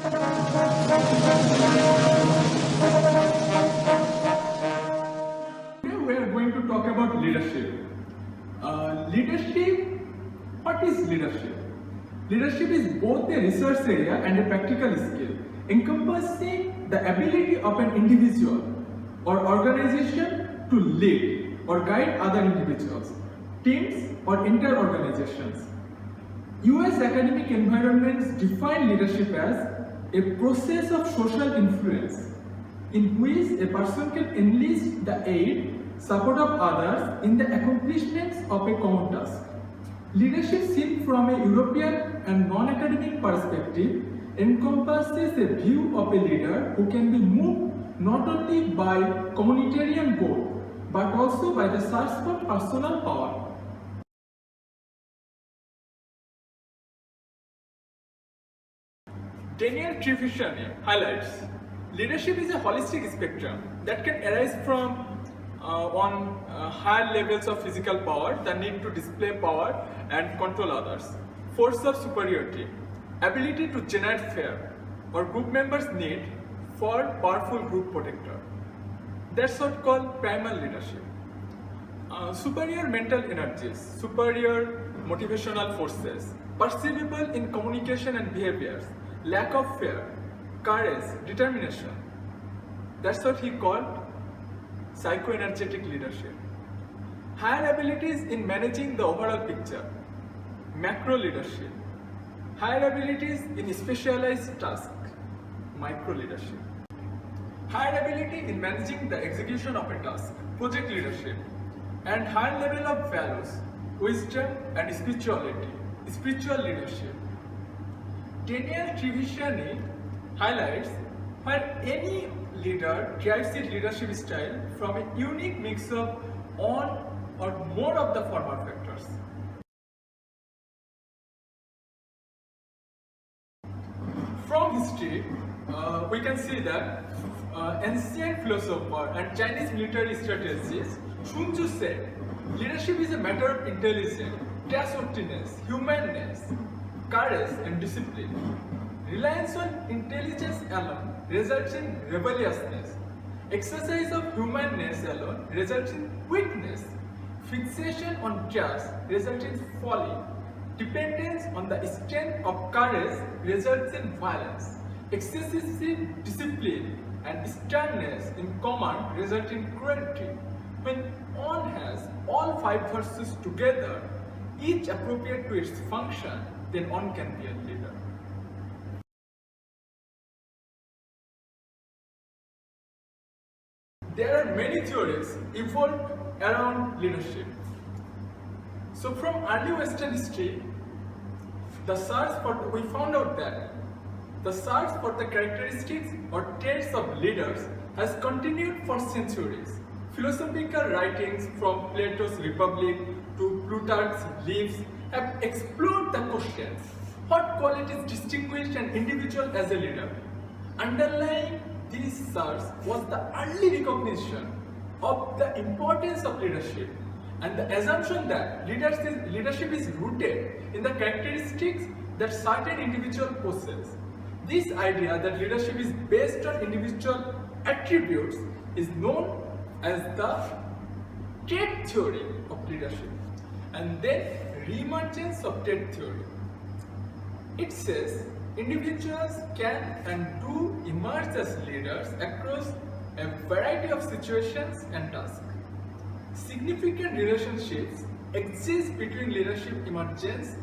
We are going to talk about leadership. What is leadership? Leadership is both a research area and a practical skill, encompassing the ability of an individual or organization to lead or guide other individuals, teams, or entire organizations. US academic environments define leadership as a process of social influence in which a person can enlist the aid, support of others in the accomplishments of a common task. Leadership seen from a European and non-academic perspective encompasses a view of a leader who can be moved not only by communitarian goal but also by the search for personal power. Daniel Trevishani highlights leadership is a holistic spectrum that can arise from higher levels of physical power, the need to display power and control others, force of superiority, ability to generate fear, or group members' need for powerful group protector. That's what called primal leadership. Superior mental energies, superior motivational forces, perceivable in communication and behaviors, lack of fear, courage, determination. That's what he called psychoenergetic leadership. Higher abilities in managing the overall picture, macro leadership. Higher abilities in specialized tasks, micro leadership. Higher ability in managing the execution of a task, project leadership. And higher level of values, wisdom and spirituality, spiritual leadership. Daniel Trevishani highlights where any leader drives his leadership style from a unique mix of one or more of the former factors. From history, we can see that ancient philosopher and Chinese military strategist Sun Tzu said, leadership is a matter of intelligence, trustworthiness, humanness, courage and discipline. Reliance on intelligence alone results in rebelliousness. Exercise of humanness alone results in weakness. Fixation on trust results in folly. Dependence on the strength of courage results in violence. Excessive discipline and sternness in command result in cruelty. When one has all five forces together, each appropriate to its function, then one can be a leader. There are many theories evolved around leadership. So from early Western history, we found out that the search for the characteristics or traits of leaders has continued for centuries. Philosophical writings from Plato's Republic to Plutarch's Lives have explored the question, what qualities distinguish an individual as a leader? Underlying these search was the early recognition of the importance of leadership and the assumption that leadership is rooted in the characteristics that certain individuals possess. This idea that leadership is based on individual attributes is known as the trait theory of leadership, and then re-emergence of trait theory. It says individuals can and do emerge as leaders across a variety of situations and tasks. Significant relationships exist between leadership emergence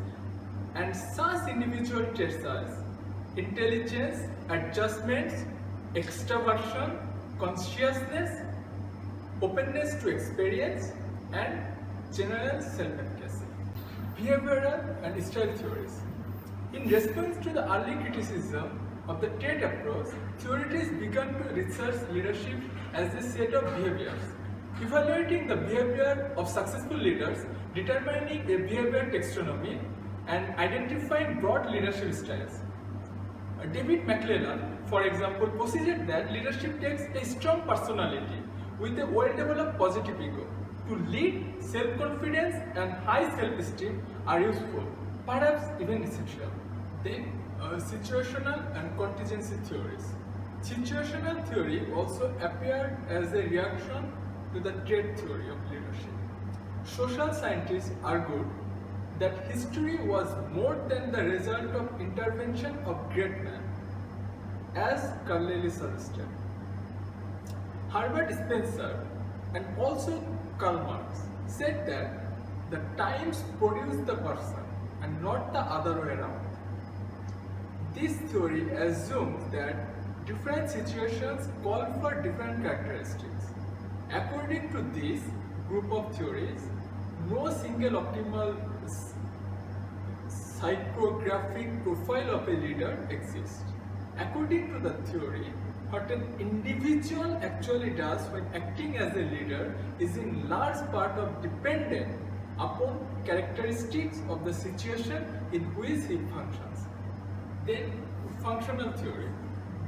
and such individual traits as intelligence, adjustments, extraversion, consciousness, openness to experience, and general self-efficacy. Behavioral and style theories. In response to the early criticism of the trait approach, theorists began to research leadership as a set of behaviors, evaluating the behavior of successful leaders, determining a behavior taxonomy, and identifying broad leadership styles. David McClellan, for example, posited that leadership takes a strong personality with a well-developed positive ego. To lead, self-confidence and high self-esteem are useful, perhaps even essential. Then situational and contingency theories. Situational theory also appeared as a reaction to the trait theory of leadership. Social scientists argued that history was more than the result of intervention of great men, as Carlyle suggested. Herbert Spencer and also Karl Marx said that the times produce the person and not the other way around. This theory assumes that different situations call for different characteristics. According to this group of theories, no single optimal psychographic profile of a leader exists. According to the theory, what an individual actually does when acting as a leader is in large part of dependent upon characteristics of the situation in which he functions. Then, functional theory.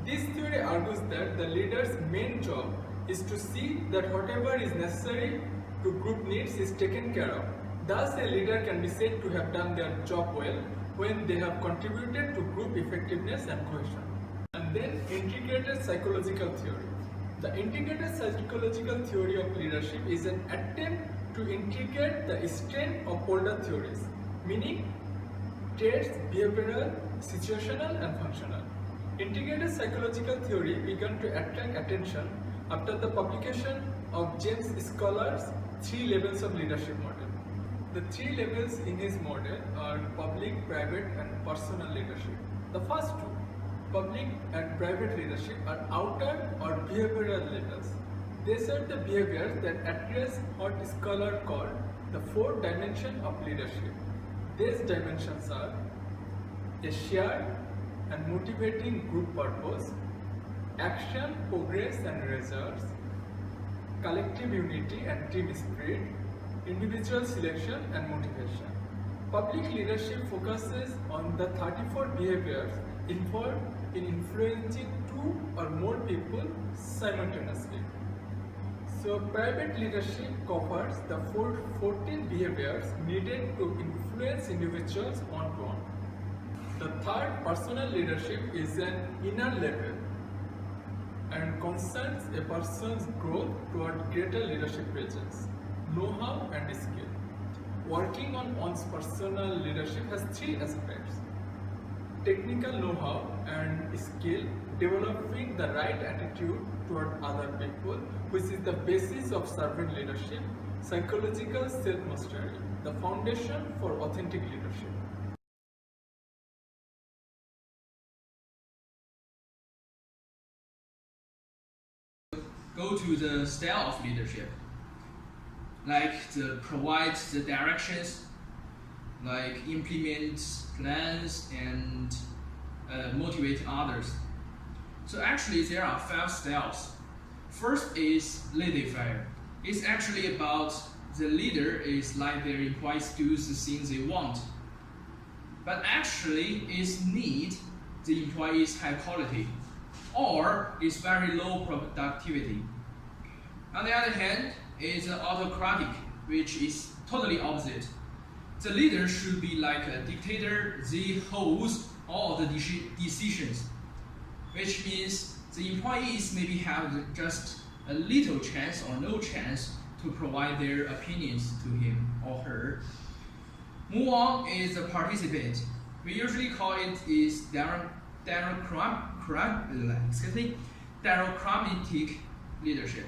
This theory argues that the leader's main job is to see that whatever is necessary to group needs is taken care of. Thus, a leader can be said to have done their job well when they have contributed to group effectiveness and cohesion. And then, integrated psychological theory. The integrated psychological theory of leadership is an attempt to integrate the strength of older theories, meaning traits, behavioral, situational, and functional. Integrated psychological theory began to attract attention after the publication of James Scholars' 3 levels of leadership model. The 3 levels in his model are public, private, and personal leadership. The first two, public and private leadership, are outer or behavioral levels. They serve the behaviors that address what scholars call the 4 dimensions of leadership. These dimensions are a shared and motivating group purpose, action, progress and results, collective unity and team spirit, individual selection and motivation. Public leadership focuses on the 34 behaviors involved in influencing 2 or more people simultaneously. So private leadership covers the 14 behaviors needed to influence individuals one-to-one. The third, personal leadership, is an inner level and concerns a person's growth toward greater leadership presence, know-how and skill. Working on one's personal leadership has 3 aspects: technical know-how and skill, developing the right attitude toward other people, which is the basis of servant leadership, psychological self-mastery, the foundation for authentic leadership. Go to the style of leadership, like the provide the directions, like implement plans and motivate others. So actually there are 5 styles. First is laissez-faire. It's actually about the leader is like their employees do the things they want, but actually it's need the employees high quality or is very low productivity. On the other hand, is autocratic, which is totally opposite. The leader should be like a dictator. They hold all the decisions, which means the employees maybe have just a little chance or no chance to provide their opinions to him or her. Move on is a participant. We usually call it is democratic leadership,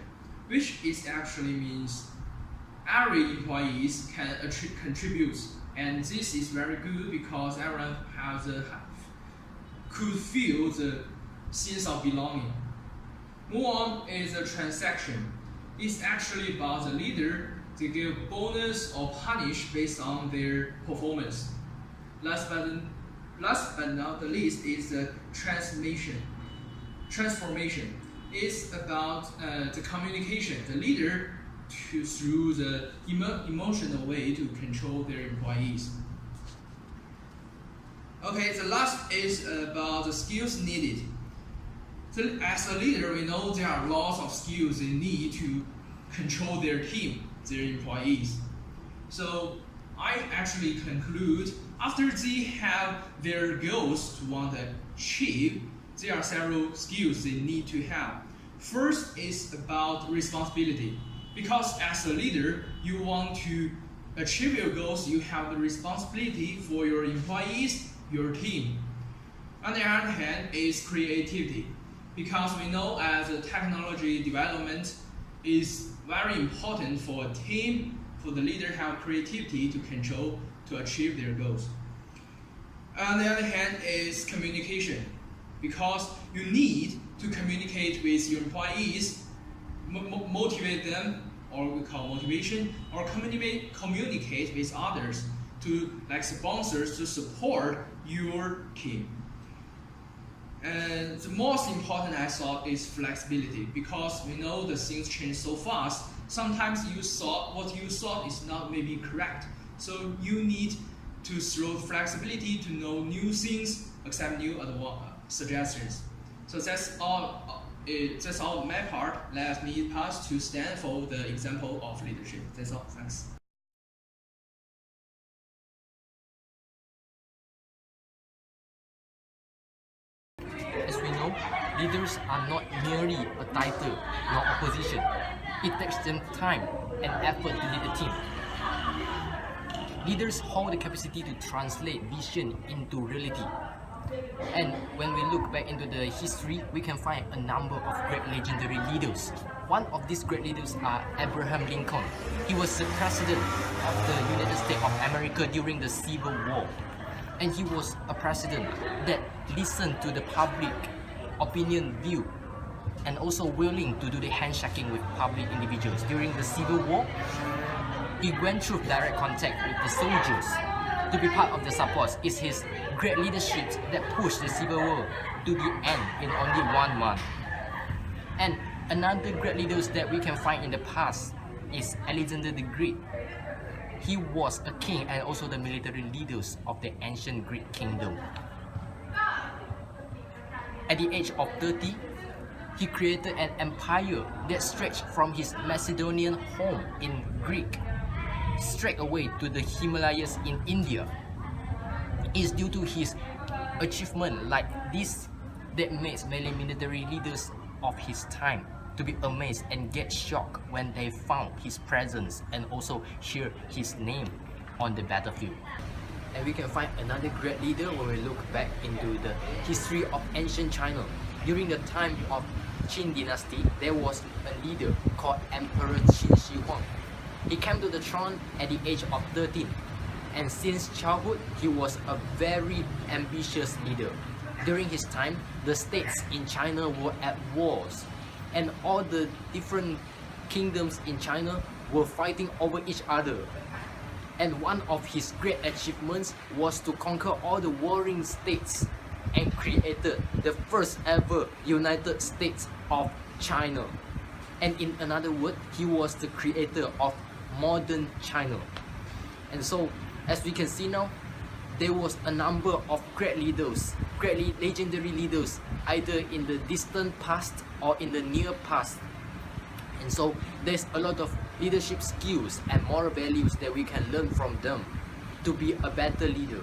which is actually means every employees can contribute, and this is very good because everyone could feel the sense of belonging. Move on is a transaction. It's actually about the leader to give bonus or punish based on their performance. Last but not the least is the transformation. It's about the communication. The leader through the emotional way to control their employees. Okay, the last is about the skills needed. So as a leader, we know there are lots of skills they need to control their team, their employees. So I actually conclude after they have their goals to want to achieve, there are several skills they need to have. First is about responsibility, because as a leader, you want to achieve your goals, you have the responsibility for your employees, your team. On the other hand is creativity, because we know as a technology development is very important for a team, for the leader have creativity to control, to achieve their goals. On the other hand is communication, because you need to communicate with your employees, motivate them, or we call motivation, or communicate with others to like sponsors to support your team. And the most important I thought is flexibility, because we know the things change so fast. Sometimes what you thought is not maybe correct. So you need to show flexibility to know new things, accept new suggestions. So that's all. That's all my part. Let me pass to Stan for the example of leadership. That's all. Thanks. As we know, leaders are not merely a title nor a position. It takes them time and effort to lead a team. Leaders hold the capacity to translate vision into reality. And when we look back into the history, we can find a number of great legendary leaders. One of these great leaders are Abraham Lincoln. He was the president of the United States of America during the Civil War. And he was a president that listened to the public opinion view and also willing to do the handshaking with public individuals. During the Civil War, he went through direct contact with the soldiers to be part of the support. It's his great leadership that pushed the Civil War to the end in only 1 month. And another great leaders that we can find in the past is Alexander the Great. He was a king and also the military leaders of the ancient Greek kingdom. At the age of 30, he created an empire that stretched from his Macedonian home in Greece straight away to the Himalayas in India. It's due to his achievement like this that makes many military leaders of his time to be amazed and get shocked when they found his presence and also hear his name on the battlefield. And we can find another great leader when we look back into the history of ancient China. During the time of Qin dynasty, there was a leader called Emperor Qin Shi Huang. He came to the throne at the age of 13, and since childhood, he was a very ambitious leader. During his time, the states in China were at wars, and all the different kingdoms in China were fighting over each other. And one of his great achievements was to conquer all the warring states and created the first ever United States of China. And in another word, he was the creator of modern China. And so, as we can see now, there was a number of great leaders, legendary leaders, either in the distant past or in the near past. And so there's a lot of leadership skills and moral values that we can learn from them to be a better leader.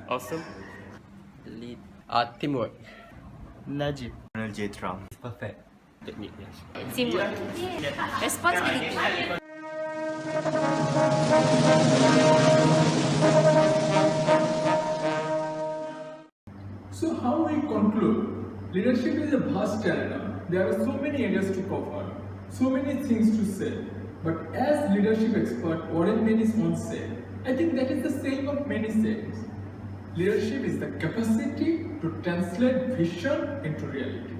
Awesome. Lead, teamwork. Najib. Jetra. Perfect. Technique, yes. Teamwork. Responsibility. So how we conclude? Leadership is a vast area. There are so many areas to cover, so many things to say. But as leadership expert Warren Bennis once said, I think that is the saying of many sayings. Leadership is the capacity to translate vision into reality.